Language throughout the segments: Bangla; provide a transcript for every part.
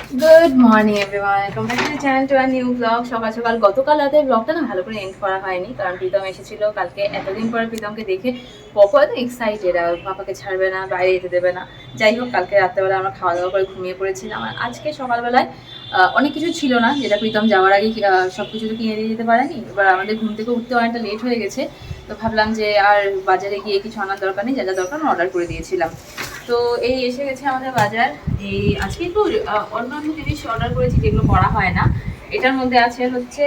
Good morning everyone, welcome back to the channel to a new blog. সকাল সকাল গতকাল রাতে ব্লগটা না ভালো করে এন্ড করা হয়নি, কারণ প্রীতম এসেছিল কালকে। এতদিন পরে প্রীতমকে দেখে পপো এত এক্সাইটেড, আর পাপাকে ছাড়বে না, বাইরে যেতে দেবে না। যাই হোক, কালকে রাত্রেবেলা আমরা খাওয়া দাওয়া করে ঘুমিয়ে পড়েছিলাম। আর আজকে সকালবেলায় অনেক কিছু ছিল না, যেটা প্রীতম যাওয়ার আগে সব কিছু তো কিনে দিয়ে যেতে পারেনি। এবার আমাদের ঘুম থেকে উঠতে অনেকটা লেট হয়ে গেছে, তো ভাবলাম যে আর বাজারে গিয়ে কিছু আনার দরকার নেই, যা যা দরকার অর্ডার করে দিয়েছিলাম। তো এই এসে গেছে আমাদের বাজার। এই আজকে একটু অন্যান্য জিনিস অর্ডার করেছি যেগুলো করা হয় না। এটার মধ্যে আছে হচ্ছে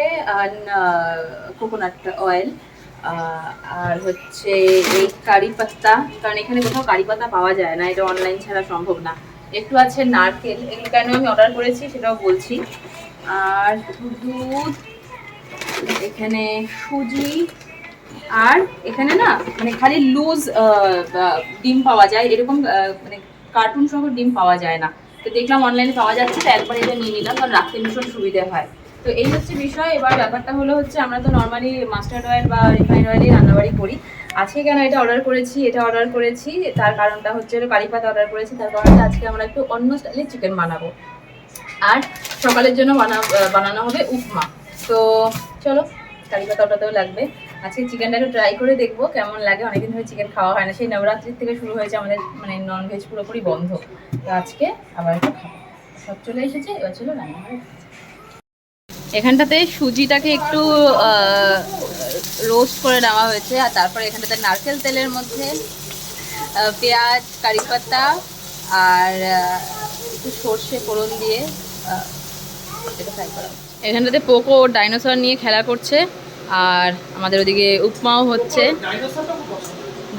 কোকোনাট অয়েল, আর হচ্ছে এই কারি পাত্তা, কারণ এখানে কোথাও কারি পাতা পাওয়া যায় না, এটা অনলাইন ছাড়া সম্ভব না। একটু আছে নারকেল, এগুলো কেন আমি অর্ডার করেছি সেটাও বলছি। আর দুধ, এখানে সুজি, আর এখানে না মানে খালি লুজ ডিম পাওয়া যায়, এরকম মানে কার্টুন সহ ডিম পাওয়া যায় না। তো দেখলাম অনলাইনে পাওয়া যাচ্ছে, তো একবার এটা নিয়ে নিলাম, কারণ রাখতে ভীষণ সুবিধা হয়। তো এই হচ্ছে বিষয়। এবার ব্যাপারটা হলো হচ্ছে, আমরা তো নর্মালি মাস্টার্ড অয়েল বা রিফাইন্ড অয়েলই রান্নাবাড়ি করি। আজকে কেন এটা অর্ডার করেছি, তার কারণটা হচ্ছে কারি পাতা অর্ডার করেছি, তার কারণটা আজকে আমরা একটু অন্য স্টাইলে চিকেন বানাবো। আর সকালের জন্য বানানো হবে উপমা। তো চলো, কারি পাতা ওটাতেও লাগবে। আজকে চিকেনটা একটু ট্রাই করে দেখবো কেমন লাগে। অনেকদিন ধরে চিকেন খাওয়া হয় না, সেই নবরাত্রির থেকে শুরু হয়েছে আমাদের, মানে ননভেজ পুরোপুরি বন্ধ। তো আজকে আবার একটু খাবো। সব চলে এসেছে, এবার চলো রান্নাঘরে। এখানটাতে সুজিটাকে একটু রোস্ট করে নেওয়া হয়েছে, আর তারপরে এখানটাতে নারকেল তেলের মধ্যে পেঁয়াজ, কারি পাতা আর একটু সর্ষে ফোড়ন দিয়ে এটা ফ্রাই করা। এখানটাতে পোকো ডাইনোসর নিয়ে খেলা করছে, আর আমাদের ওদিকে উপমাও হচ্ছে।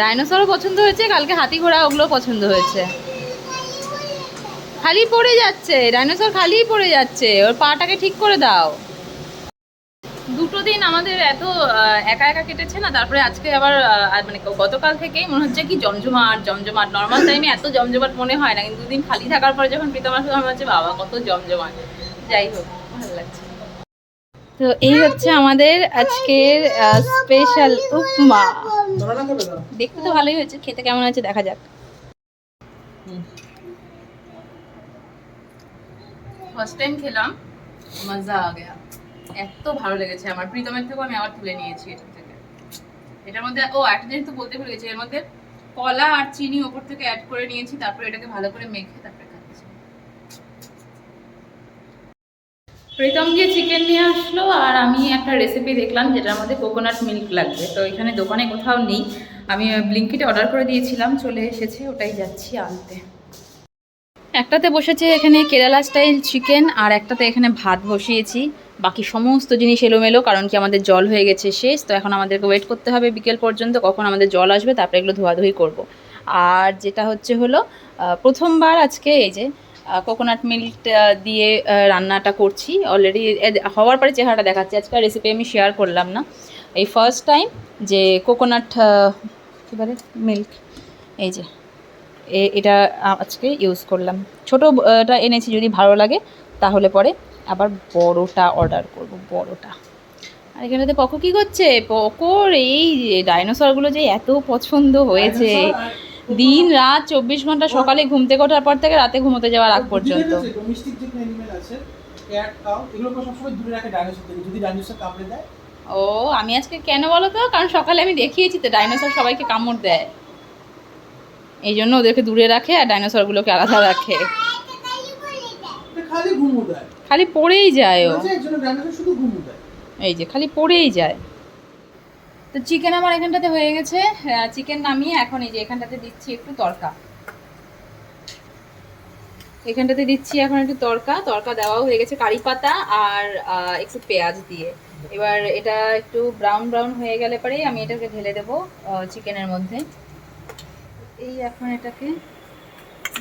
ডাইনোসরও পছন্দ হয়েছে, কালকে হাতি ঘোড়া ওগুলো পছন্দ হয়েছে। খালি পড়ে যাচ্ছে ডাইনোসর, খালিই পড়ে যাচ্ছে, ওর পাটাকে ঠিক করে দাও। দুটো দিন আমাদের এত একা একা কেটেছে না, তারপরে আজকে আবার মানে গতকাল থেকেই মনে হচ্ছে কি জমজমাট জমজমাট। নর্মাল টাইমে এত জমজমাট মনে হয় না, কিন্তু দুদিন খালি থাকার পরে যখন প্রীতম আসলে মনে হচ্ছে বাবা কত জমজমাট। যাই হোক, ভালো লাগছে। তো এই হচ্ছে আমাদের আজকের স্পেশাল উপমা। দেখতে তো ভালোই হয়েছে, খেতে কেমন হয়েছে দেখা যাক। ফার্স্ট টাইম খেলাম, মজা আ গয়া। এত ভালো লেগেছে আমার, প্রীতমের থেকেও আমি আবার তুলে নিয়েছি এটা থেকে। এটার মধ্যে একটা জিনিস তো বলতে ভুলে গেছি, এর মধ্যে কলা আর চিনি ওপর থেকে অ্যাড করে নিয়েছি, তারপর এটাকে ভালো করে মেখে তারপরে খাচ্ছি। প্রীতম গিয়ে চিকেন নিয়ে আসলো, আর আমি একটা রেসিপি দেখলাম যেটার মধ্যে কোকোনাট মিল্ক লাগবে। তো এখানে দোকানে কোথাও নেই, আমি ব্লিঙ্কিটে অর্ডার করে দিয়েছিলাম, চলে এসেছে, ওটাই যাচ্ছি আনতে। একটাতে বসেছে এখানে কেরালা স্টাইল চিকেন, আর একটাতে এখানে ভাত বসিয়েছি। বাকি সমস্ত জিনিস এলোমেলো, কারণ কি আমাদের জল হয়ে গেছে শেষ। তো এখন আমাদেরকে ওয়েট করতে হবে বিকেল পর্যন্ত, কখন আমাদের জল আসবে, তারপরে এগুলো ধোয়াধুয়ি করব। আর যেটা হচ্ছে হলো প্রথমবার আজকে এই যে কোকোনাট মিল্ক দিয়ে রান্নাটা করছি। অলরেডি হওয়ার পরে চেহারাটা দেখাচ্ছি, আজকে রেসিপি আমি শেয়ার করলাম না। এই ফার্স্ট টাইম যে কোকোনাট কী বলে মিল্ক, এই যে এটা আজকে ইউজ করলাম। ছোটোটা এনেছি, যদি ভালো লাগে তাহলে পরে আবার বড়টা অর্ডার করব, বড়টা। আর এখানেতে পকো কী করছে? পকোর এই ডাইনোসরগুলো যে এত পছন্দ হয়েছে, দিন রাত 24 ঘন্টা, সকালে ঘুম থেকে ওঠার পর থেকে রাতে ঘুমোতে যাওয়ার আগ পর্যন্ত। ও, আমি আজকে কেন বলো তো, কারণ সকালে আমি দেখিয়েছি তো ডাইনোসর সবাইকে কামড় দেয়, এই জন্য ওদেরকে দূরে রাখে আর ডাইনোসরগুলোকে আলাদা রাখে। খালি পড়েই যায় ও, এই যে খালি পড়েই যায়। তো চিকেন আমার এখানটাতে হয়ে গেছে, চিকেন নামিয়ে এখন এই যে এখানটাতে দিচ্ছি একটু তড়কা। এখানটাতে দিচ্ছি এখন একটু তড়কা দেওয়াও হয়ে গেছে কারি পাতা আর একটু পেঁয়াজ দিয়ে। এবার এটা একটু ব্রাউন ব্রাউন হয়ে গেলে পরেই আমি এটাকে ঢেলে দেবো চিকেনের মধ্যে। এই এখন এটাকে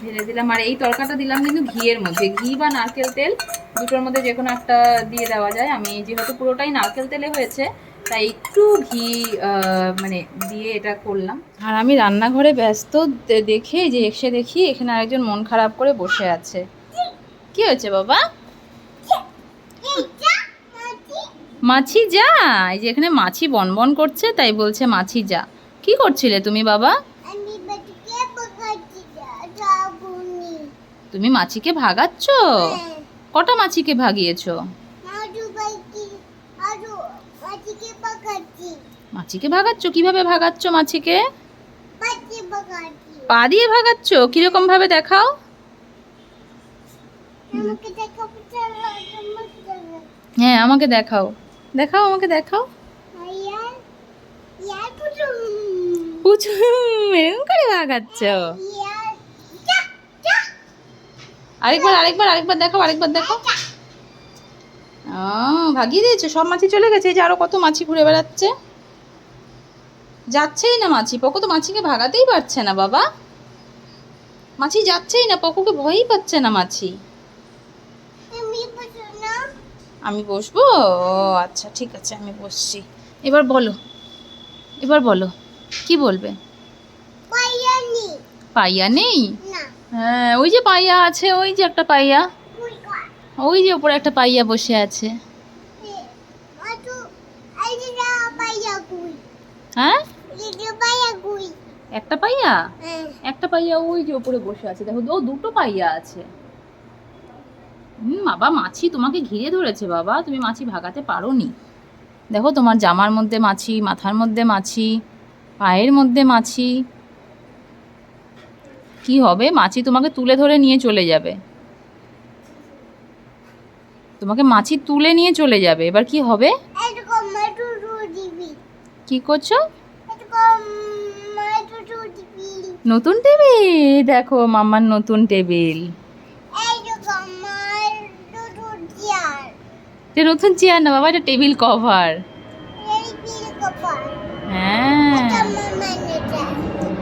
ঢেলে দিলাম, আর এই তরকাটা দিলাম কিন্তু ঘিয়ের মধ্যে, ঘি বা নারকেল তেল দুটোর মধ্যে যে কোনো একটা দিয়ে দেওয়া যায়। আমি যেহেতু পুরোটাই নারকেল তেলে হয়েছে, তাই একটু ঘি মানে দিয়ে এটা করলাম। আর আমি রান্নাঘরে ব্যস্ত দেখে যে এসে দেখি এখানে আরেকজন মন খারাপ করে বসে আছে। কি হয়েছে বাবা? মাছি যা, এই যে এখানে মাছি বনবন করছে, তাই বলছে মাছি যা। কি করছিলে তুমি বাবা? তুমি মাছিকে ভাগাচ্ছ? কটা মাছিকে ভাগিয়েছো? মাছিকে ভাগাচ্ছ? কিভাবে ভাগাচ্ছ মাছিকে? পা দিয়ে ভাগাচ্ছ? কিরকম ভাবে দেখাও? হ্যাঁ আমাকে দেখাও, দেখাও আমাকে দেখাও। এরকম করে ভাগাচ্ছ? আরেকবার আরেকবার আরেকবার দেখাও, আরেকবার দেখাও। ভাগিয়ে দিয়েছে, সব মাছি চলে গেছে। এই যে আরো কত মাছি ঘুরে বেড়াচ্ছে। যাচ্ছেই না মাছি, পকো তো মাছিকে ভাগাতেই পারছে না বাবা। মাছি যাচ্ছেই না, পকোকে ভয়ই পাচ্ছে না মাছি। আমি বসবো? ও আচ্ছা ঠিক আছে, আমি বসছি। এবার বলো, এবার বলো কি বলবে? পাইয়া নেই? হ্যাঁ ওই যে পাইয়া আছে, ওই যে একটা পাইয়া, ওই যে উপরে একটা পাইয়া বসে আছে। হ্যাঁ একটা পাইয়া, একটা পাইয়া ওই যে উপরে বসে আছে। দেখো ও দুটো পাইয়া আছে। বাবা মাছি তোমাকে ঘিরে ধরেছে বাবা, তুমি মাছি ভাগাতে পারোনি। দেখো তোমার জামার মধ্যে মাছি, মাথার মধ্যে মাছি, পায়ের মধ্যে মাছি। কি হবে? মাছি তোমাকে তুলে ধরে নিয়ে চলে যাবে। তোমাকে মাছি তুলে নিয়ে চলে যাবে। এবার কি হবে? কি করছো? নতুন টেবিল? দেখো মাম্মার নতুন টেবিল। এটা নতুন চেয়ার না বাবা, এটা টেবিল কভার। হ্যাঁ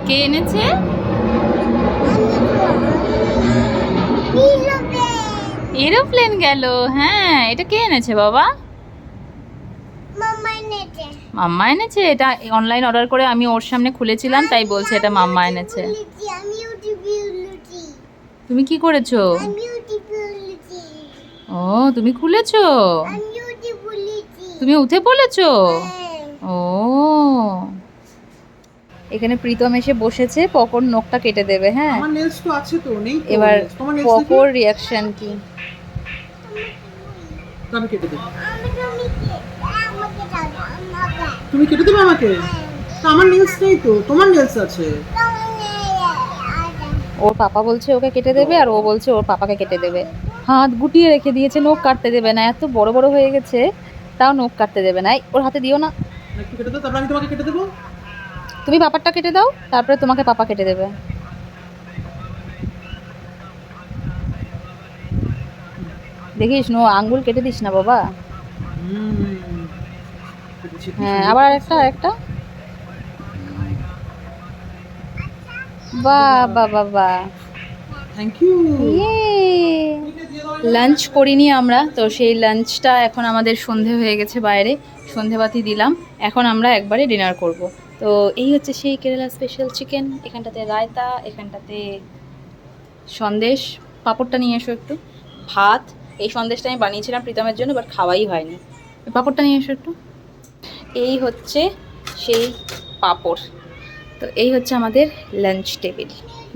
কে এনেছে? এরোপ্লেন গেল? হ্যাঁ এটা কে এনেছে বাবা? মাম্মা এনেছে। এটা অনলাইন অর্ডার করে আমি ওর সামনে খুলেছিলাম, তাই বলছে এটা মাম্মা এনেছে। তুমি কি করেছো? ও তুমি খুলেছো? তুমি উঠে পড়েছো? ও এখানে প্রীতম এসে বসেছে, পকর নখটা কেটে দেবে। হ্যাঁ আমার নেলস তো আছে তো, নেই তো। এবার তোমার নেলস পকর রিঅ্যাকশন কি? আমি কেটে দেব। তুমি কেটে দেবে আমাকে? তো আমার নেলস নেই তো, তোমার নেলস আছে। ওর পাপা বলছে ওকে কেটে দেবে, আর ও বলছে ওর পাপাকে কেটে দেবে। হাত গুটিয়ে রেখে দিয়েছে, নখ কাটতে দেবে না। এত বড় বড় হয়ে গেছে তাও নখ কাটতে দেবে না। ওর হাতে দিও না। একটু কেটে দাও, তারপর আমি তোমাকে কেটে দেবো। তুমি পাপারটা কেটে দাও, তারপরে তোমাকে পাপা কেটে দেবে। দেখিস নো আঙ্গুল কেটে দিস না বাবা। হ্যাঁ আবার আরেকটা আরেকটা। বাহ বাহ বাহ বাহ, থ্যাংক ইউ। লাঞ্চ করিনি আমরা, তো সেই লাঞ্চটা এখন আমাদের সন্ধে হয়ে গেছে, বাইরে সন্ধেবাতি দিলাম। এখন আমরা একবারে ডিনার করব। তো এই হচ্ছে সেই কেরালা স্পেশাল চিকেন। এখানটাতে রায়তা, এখানটাতে সন্দেশ। পাঁপড়টা নিয়ে এসো একটু। ভাত। এই সন্দেশটা আমি বানিয়েছিলাম প্রীতমের জন্য, বাট খাওয়াই হয়নি। পাঁপড়টা নিয়ে এসো একটু। এই হচ্ছে সেই পাঁপড়। তো এই হচ্ছে আমাদের লাঞ্চ টেবিল,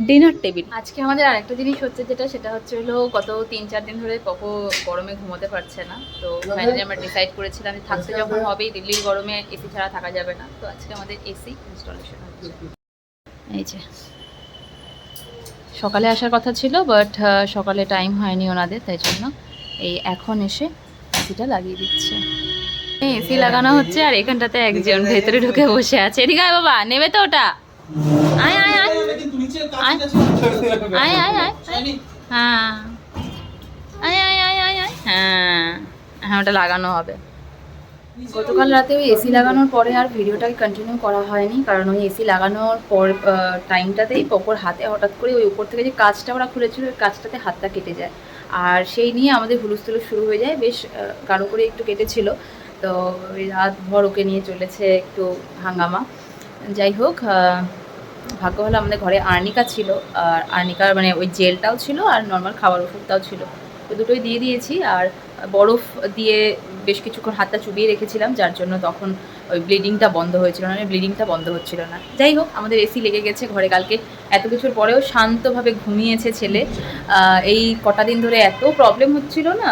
ডিনার টেবিল। আজকে আমাদের আরেকটা জিনিস হচ্ছে, সেটা হচ্ছে হলো গত 3-4 দিন ধরে পকো গরমে ঘুমোতে পারছে না। তো ফাইনালি আমরা ডিসাইড করেছিলাম যে থাকতে যখন হবেই, দিল্লির গরমে এসি ছাড়া থাকা যাবে না। তো আজকে আমাদের এসি ইনস্টলেশন হচ্ছে। এই যে সকালে আসার কথা ছিল, বাট সকালে টাইম হয়নি ওনাদের, তাই জন্য এই এখন এসে এসিটা লাগিয়ে দিচ্ছে। এসি লাগানো হচ্ছে, আর এখানটাতে একজন ভেতরে ঢুকে বসে আছে। এদিকে আয় বাবা, নেবে তো ওটা? আয় আয় আয় আয় আয় আয়। হ্যাঁ আয় আয় আয় আয় আয়। হ্যাঁ হ্যাঁ ওটা লাগানো হবে। গতকাল রাতে ওই এসি লাগানোর পরে আর ভিডিওটাকে কন্টিনিউ করা হয়নি, কারণ ওই এসি লাগানোর পর টাইমটাতেই পকর হাতে হঠাৎ করে ওই উপর থেকে যে কাজটা ওরা খুলেছিল, ওই কাজটাতে হাতটা কেটে যায়। আর সেই নিয়ে আমাদের হুলস্থুলুস শুরু হয়ে যায়। বেশ গাঢ় করে একটু কেটেছিল। তো ওই রাতভর ওকে নিয়ে চলেছে একটু হাঙ্গামা। যাই হোক, ভাগ্য হলো আমাদের ঘরে আর্নিকা ছিল, আর আর্নিকার মানে ওই জেলটাও ছিল, আর নর্মাল খাবার ওষুধটাও ছিল। তো দুটোই দিয়ে দিয়েছি। আর বরফ দিয়ে বেশ কিছুক্ষণ হাতটা চুবিয়ে রেখেছিলাম, যার জন্য তখন ওই ব্লিডিংটা বন্ধ হয়েছিল না, ব্লিডিংটা বন্ধ হচ্ছিল না। যাই হোক, আমাদের এসি লেগে গেছে ঘরে, কালকে এত কিছুর পরেও শান্তভাবে ঘুমিয়েছে ছেলে। এই কটা দিন ধরে এত প্রবলেম হচ্ছিল না,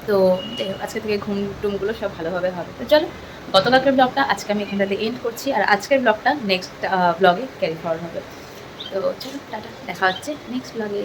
তো যাই হোক আজকে থেকে ঘুম টুমগুলো সব ভালোভাবে হবে। তো চলো, গতকালকের ব্লগটা আজকে আমি এখানটাতে এন্ড করছি, আর আজকের ব্লগটা নেক্সট ব্লগে ক্যারি ফরওয়ার্ড হবে। তো চলো টাটা, দেখা হচ্ছে নেক্সট ব্লগে।